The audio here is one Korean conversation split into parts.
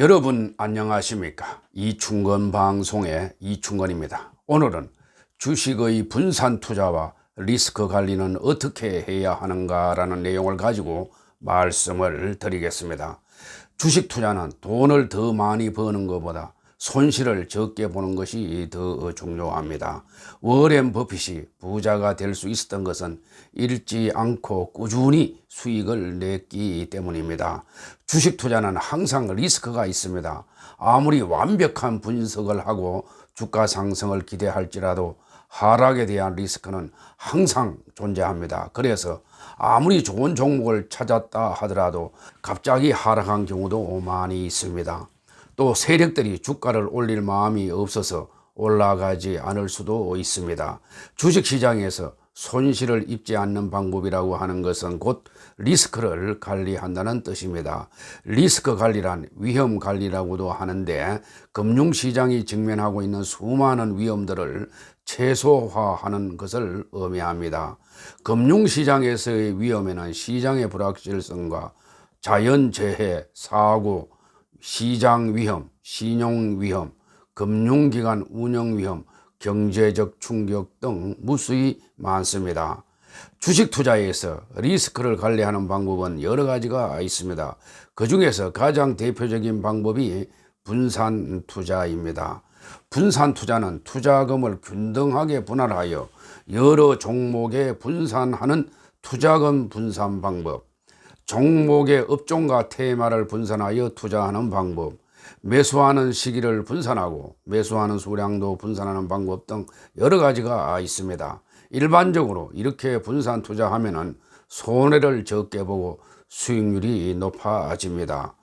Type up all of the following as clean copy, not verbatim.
여러분 안녕하십니까? 이충건 방송의 이충건입니다. 오늘은 주식의 분산 투자와 리스크 관리는 어떻게 해야 하는가라는 내용을 가지고 말씀을 드리겠습니다. 주식 투자는 돈을 더 많이 버는 것보다 손실을 적게 보는 것이 더 중요합니다. 워렌 버핏이 부자가 될 수 있었던 것은 잃지 않고 꾸준히 수익을 냈기 때문입니다. 주식 투자는 항상 리스크가 있습니다. 아무리 완벽한 분석을 하고 주가 상승을 기대할지라도 하락에 대한 리스크는 항상 존재합니다. 그래서 아무리 좋은 종목을 찾았다 하더라도 갑자기 하락한 경우도 많이 있습니다. 또 세력들이 주가를 올릴 마음이 없어서 올라가지 않을 수도 있습니다. 주식시장에서 손실을 입지 않는 방법이라고 하는 것은 곧 리스크를 관리한다는 뜻입니다. 리스크 관리란 위험 관리라고도 하는데 금융시장이 직면하고 있는 수많은 위험들을 최소화하는 것을 의미합니다. 금융시장에서의 위험에는 시장의 불확실성과 자연재해, 사고, 시장 위험, 신용 위험, 금융기관 운영 위험, 경제적 충격 등 무수히 많습니다. 주식 투자에서 리스크를 관리하는 방법은 여러 가지가 있습니다. 그 중에서 가장 대표적인 방법이 분산 투자입니다. 분산 투자는 투자금을 균등하게 분할하여 여러 종목에 분산하는 투자금 분산 방법, 종목의 업종과 테마를 분산하여 투자하는 방법, 매수하는 시기를 분산하고 매수하는 수량도 분산하는 방법 등 여러 가지가 있습니다. 일반적으로 이렇게 분산 투자하면 손해를 적게 보고 수익률이 높아집니다.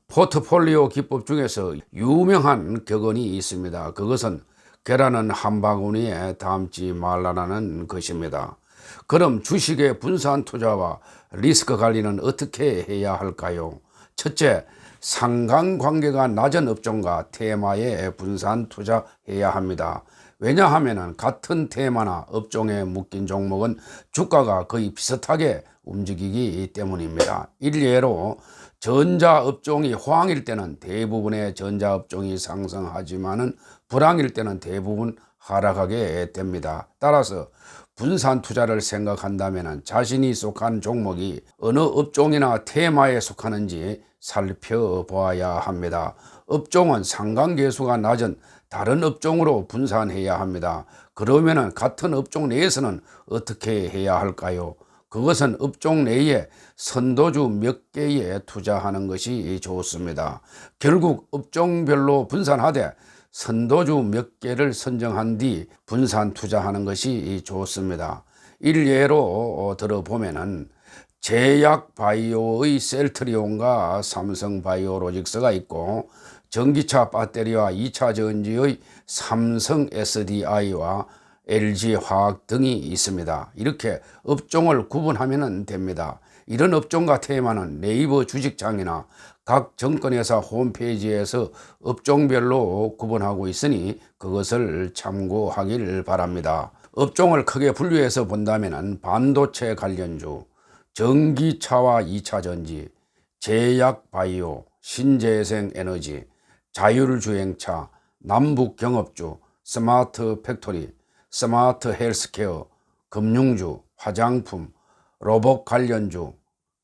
포트폴리오 기법 중에서 유명한 격언이 있습니다. 그것은 계란은 한 바구니에 담지 말라는 것입니다. 그럼 주식의 분산 투자와 리스크 관리는 어떻게 해야 할까요? 첫째, 상관관계가 낮은 업종과 테마에 분산 투자해야 합니다. 왜냐하면 같은 테마나 업종에 묶인 종목은 주가가 거의 비슷하게 움직이기 때문입니다. 일례로 전자업종이 호황일 때는 대부분의 전자업종이 상승하지만은 불황일 때는 대부분 하락하게 됩니다. 따라서 분산 투자를 생각한다면 자신이 속한 종목이 어느 업종이나 테마에 속하는지 살펴보아야 합니다. 업종은 상관계수가 낮은 다른 업종으로 분산해야 합니다. 그러면 같은 업종 내에서는 어떻게 해야 할까요? 그것은 업종 내에 선도주 몇 개에 투자하는 것이 좋습니다. 결국 업종별로 분산하되 선도주 몇 개를 선정한 뒤 분산 투자하는 것이 좋습니다. 일례로 들어보면은 제약바이오의 셀트리온과 삼성바이오로직스가 있고 전기차 배터리와 2차 전지의 삼성 SDI와 LG화학 등이 있습니다. 이렇게 업종을 구분하면 됩니다. 이런 업종과 테마는 네이버 주식창이나 각 증권회사 홈페이지에서 업종별로 구분하고 있으니 그것을 참고하길 바랍니다. 업종을 크게 분류해서 본다면 반도체 관련주, 전기차와 2차 전지, 제약바이오, 신재생 에너지, 자율주행차, 남북경업주, 스마트 팩토리, 스마트 헬스케어, 금융주, 화장품, 로봇 관련주,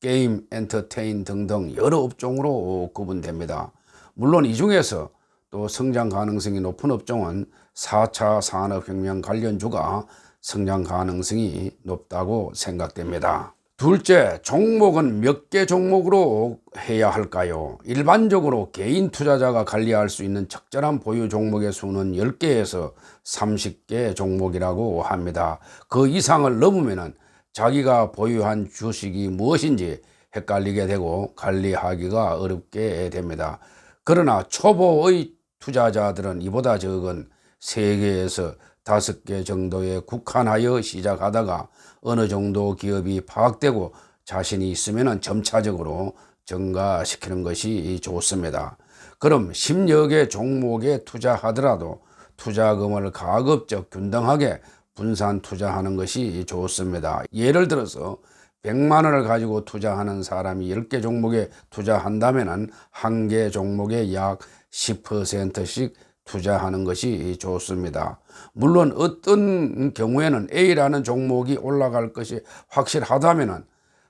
게임, 엔터테인 등등 여러 업종으로 구분됩니다. 물론 이 중에서 또 성장 가능성이 높은 업종은 4차 산업혁명 관련주가 성장 가능성이 높다고 생각됩니다. 둘째, 종목은 몇 개 종목으로 해야 할까요? 일반적으로 개인 투자자가 관리할 수 있는 적절한 보유 종목의 수는 10개에서 30개 종목이라고 합니다. 그 이상을 넘으면 자기가 보유한 주식이 무엇인지 헷갈리게 되고 관리하기가 어렵게 됩니다. 그러나 초보의 투자자들은 이보다 적은 3개에서 5개 정도에 국한하여 시작하다가 어느 정도 기업이 파악되고 자신이 있으면 점차적으로 증가시키는 것이 좋습니다. 그럼 10여 개 종목에 투자하더라도 투자금을 가급적 균등하게 분산 투자하는 것이 좋습니다. 예를 들어서 100만 원을 가지고 투자하는 사람이 10개 종목에 투자한다면 1개 종목에 약 10%씩 투자하는 것이 좋습니다. 물론 어떤 경우에는 A라는 종목이 올라갈 것이 확실하다면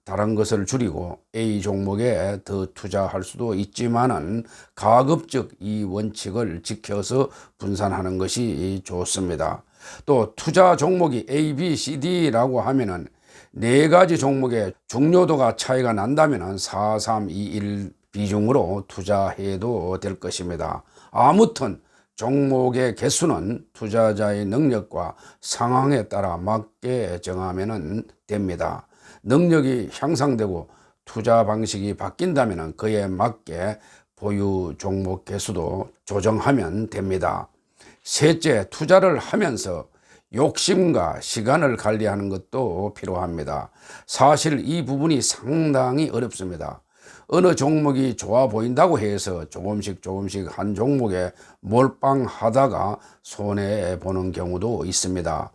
다른 것을 줄이고 A 종목에 더 투자할 수도 있지만은 가급적 이 원칙을 지켜서 분산하는 것이 좋습니다. 또 투자 종목이 A, B, C, D라고 하면은 4가지 종목의 중요도가 차이가 난다면 4, 3, 2, 1 비중으로 투자해도 될 것입니다. 아무튼 종목의 개수는 투자자의 능력과 상황에 따라 맞게 정하면 됩니다. 능력이 향상되고 투자 방식이 바뀐다면 그에 맞게 보유 종목 개수도 조정하면 됩니다. 셋째, 투자를 하면서 욕심과 시간을 관리하는 것도 필요합니다. 사실 이 부분이 상당히 어렵습니다. 어느 종목이 좋아 보인다고 해서 조금씩 한 종목에 몰빵하다가 손해보는 경우도 있습니다.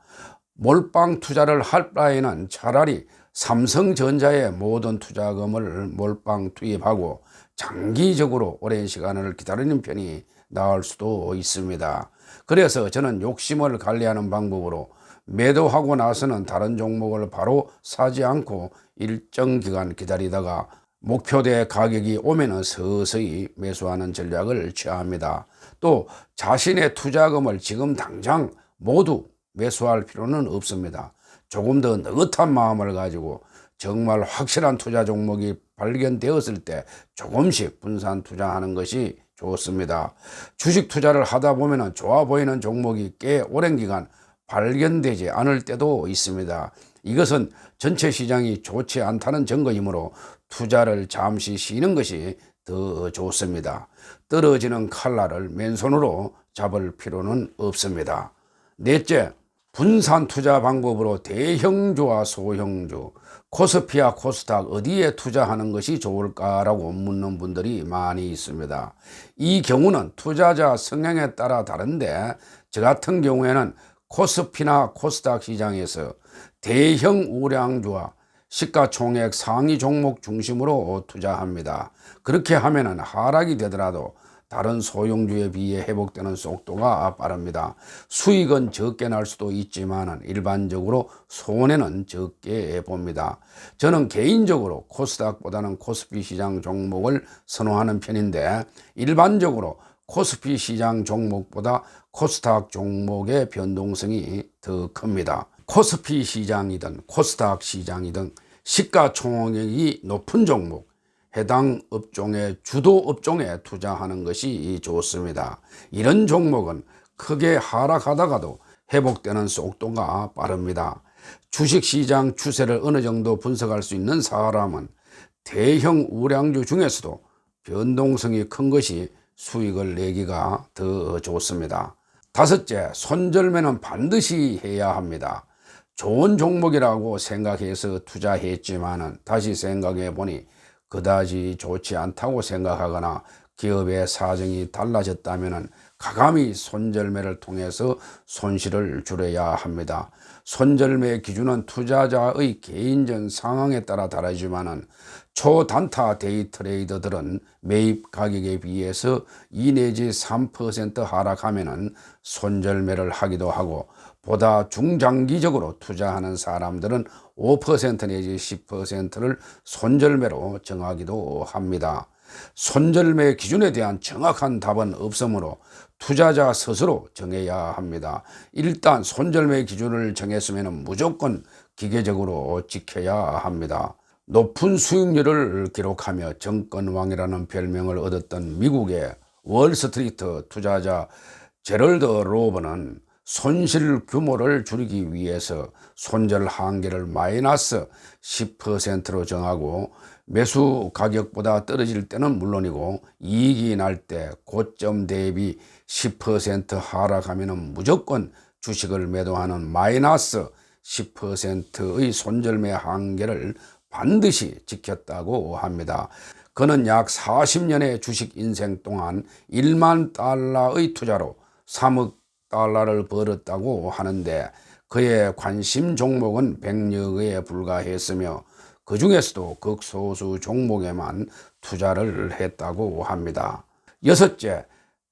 몰빵 투자를 할 바에는 차라리 삼성전자의 모든 투자금을 몰빵 투입하고 장기적으로 오랜 시간을 기다리는 편이 나을 수도 있습니다. 그래서 저는 욕심을 관리하는 방법으로 매도하고 나서는 다른 종목을 바로 사지 않고 일정 기간 기다리다가 목표대 가격이 오면은 서서히 매수하는 전략을 취합니다. 또 자신의 투자금을 지금 당장 모두 매수할 필요는 없습니다. 조금 더 느긋한 마음을 가지고 정말 확실한 투자 종목이 발견되었을 때 조금씩 분산 투자하는 것이 좋습니다. 주식 투자를 하다 보면 좋아 보이는 종목이 꽤 오랜 기간 발견되지 않을 때도 있습니다. 이것은 전체 시장이 좋지 않다는 증거이므로 투자를 잠시 쉬는 것이 더 좋습니다. 떨어지는 칼날을 맨손으로 잡을 필요는 없습니다. 넷째, 분산 투자 방법으로 대형주와 소형주, 코스피와 코스닥 어디에 투자하는 것이 좋을까라고 묻는 분들이 많이 있습니다. 이 경우는 투자자 성향에 따라 다른데 저 같은 경우에는 코스피나 코스닥 시장에서 대형 우량주와 시가총액 상위 종목 중심으로 투자합니다. 그렇게 하면은 하락이 되더라도 다른 소형주에 비해 회복되는 속도가 빠릅니다. 수익은 적게 날 수도 있지만 일반적으로 손해는 적게 봅니다. 저는 개인적으로 코스닥보다는 코스피 시장 종목을 선호하는 편인데 일반적으로 코스피 시장 종목보다 코스닥 종목의 변동성이 더 큽니다. 코스피 시장이든 코스닥 시장이든 시가총액이 높은 종목, 해당 업종의 주도 업종에 투자하는 것이 좋습니다. 이런 종목은 크게 하락하다가도 회복되는 속도가 빠릅니다. 주식시장 추세를 어느 정도 분석할 수 있는 사람은 대형 우량주 중에서도 변동성이 큰 것이 수익을 내기가 더 좋습니다. 다섯째, 손절매는 반드시 해야 합니다. 좋은 종목이라고 생각해서 투자했지만 다시 생각해 보니 그다지 좋지 않다고 생각하거나 기업의 사정이 달라졌다면 가감히 손절매를 통해서 손실을 줄여야 합니다. 손절매 기준은 투자자의 개인적 상황에 따라 다르지만 초단타 데이 트레이더들은 매입 가격에 비해서 2 내지 3% 하락하면 손절매를 하기도 하고 보다 중장기적으로 투자하는 사람들은 5% 내지 10%를 손절매로 정하기도 합니다. 손절매 기준에 대한 정확한 답은 없으므로 투자자 스스로 정해야 합니다. 일단 손절매 기준을 정했으면 무조건 기계적으로 지켜야 합니다. 높은 수익률을 기록하며 정권왕이라는 별명을 얻었던 미국의 월스트리트 투자자 제럴드 로버는 손실 규모를 줄이기 위해서 손절 한계를 마이너스 10%로 정하고 매수 가격보다 떨어질 때는 물론이고 이익이 날 때 고점 대비 10% 하락하면 무조건 주식을 매도하는 마이너스 10%의 손절매 한계를 반드시 지켰다고 합니다. 그는 약 40년의 주식 인생 동안 1만 달러의 투자로 3억 달러를 벌었다고 하는데 그의 관심 종목은 100여 개에 불과했으며 그 중에서도 극소수 종목에만 투자를 했다고 합니다. 여섯째,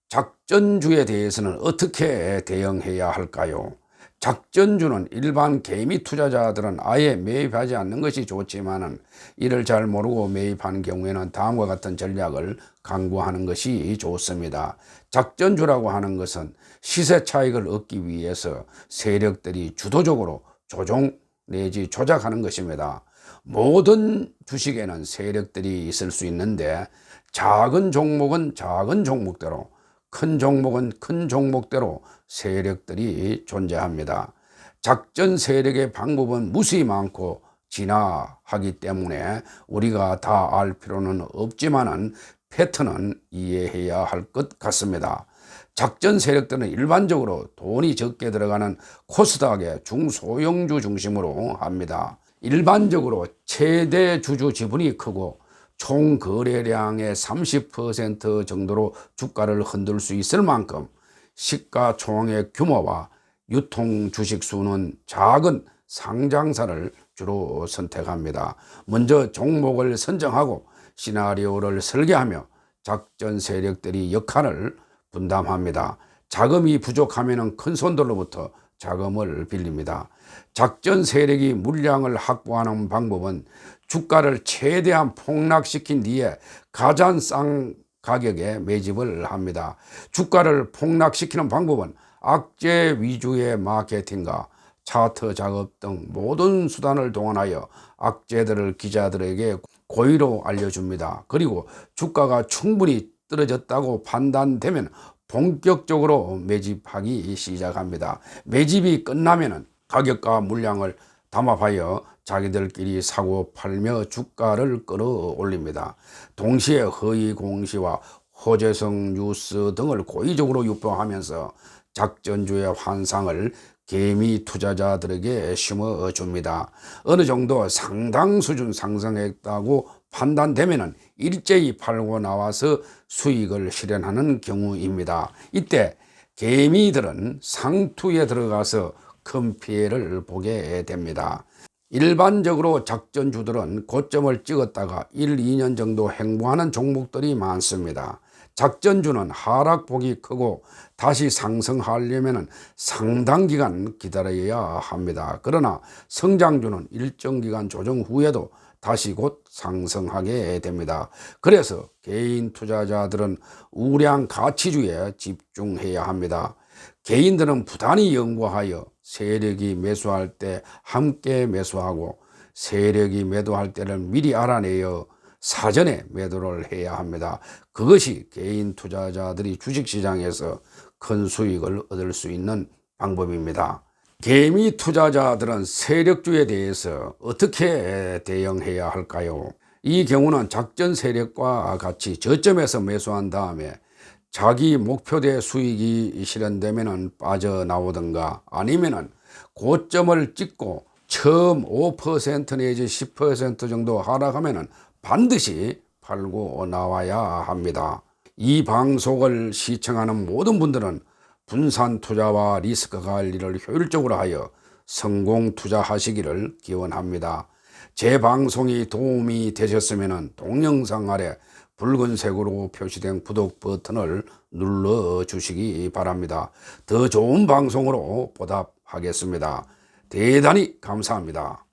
작전주에 대해서는 어떻게 대응해야 할까요? 작전주는 일반 개미 투자자들은 아예 매입하지 않는 것이 좋지만은 이를 잘 모르고 매입하는 경우에는 다음과 같은 전략을 강구하는 것이 좋습니다. 작전주라고 하는 것은 시세 차익을 얻기 위해서 세력들이 주도적으로 조종 내지 조작하는 것입니다. 모든 주식에는 세력들이 있을 수 있는데 작은 종목은 작은 종목대로, 큰 종목은 큰 종목대로 세력들이 존재합니다. 작전 세력의 방법은 무수히 많고 진화하기 때문에 우리가 다 알 필요는 없지만은 패턴은 이해해야 할 것 같습니다. 작전 세력들은 일반적으로 돈이 적게 들어가는 코스닥의 중소형주 중심으로 합니다. 일반적으로 최대 주주 지분이 크고 총 거래량의 30% 정도로 주가를 흔들 수 있을 만큼 시가총액 규모와 유통 주식 수는 작은 상장사를 주로 선택합니다. 먼저 종목을 선정하고 시나리오를 설계하며 작전 세력들이 역할을 분담합니다. 자금이 부족하면 큰 손들로부터 자금을 빌립니다. 작전 세력이 물량을 확보하는 방법은 주가를 최대한 폭락시킨 뒤에 가장 싼 가격에 매집을 합니다. 주가를 폭락시키는 방법은 악재 위주의 마케팅과 차트 작업 등 모든 수단을 동원하여 악재들을 기자들에게 고의로 알려줍니다. 그리고 주가가 충분히 떨어졌다고 판단되면 본격적으로 매집하기 시작합니다. 매집이 끝나면 가격과 물량을 담합하여 자기들끼리 사고 팔며 주가를 끌어올립니다. 동시에 허위 공시와 호재성 뉴스 등을 고의적으로 유포하면서 작전주의 환상을 개미 투자자들에게 심어줍니다. 어느 정도 상당 수준 상승했다고 판단되면 일제히 팔고 나와서 수익을 실현하는 경우입니다. 이때 개미들은 상투에 들어가서 큰 피해를 보게 됩니다. 일반적으로 작전주들은 고점을 찍었다가 1, 2년 정도 행보하는 종목들이 많습니다. 작전주는 하락폭이 크고 다시 상승하려면 상당 기간 기다려야 합니다. 그러나 성장주는 일정 기간 조정 후에도 다시 곧 상승하게 됩니다. 그래서 개인 투자자들은 우량 가치주에 집중해야 합니다. 개인들은 부단히 연구하여 세력이 매수할 때 함께 매수하고 세력이 매도할 때를 미리 알아내어 사전에 매도를 해야 합니다. 그것이 개인 투자자들이 주식시장에서 큰 수익을 얻을 수 있는 방법입니다. 개미 투자자들은 세력주에 대해서 어떻게 대응해야 할까요? 이 경우는 작전 세력과 같이 저점에서 매수한 다음에 자기 목표대 수익이 실현되면 빠져나오든가 아니면 고점을 찍고 처음 5% 내지 10% 정도 하락하면 반드시 팔고 나와야 합니다. 이 방송을 시청하는 모든 분들은 분산 투자와 리스크 관리를 효율적으로 하여 성공 투자하시기를 기원합니다. 제 방송이 도움이 되셨으면 동영상 아래 붉은색으로 표시된 구독 버튼을 눌러주시기 바랍니다. 더 좋은 방송으로 보답하겠습니다. 대단히 감사합니다.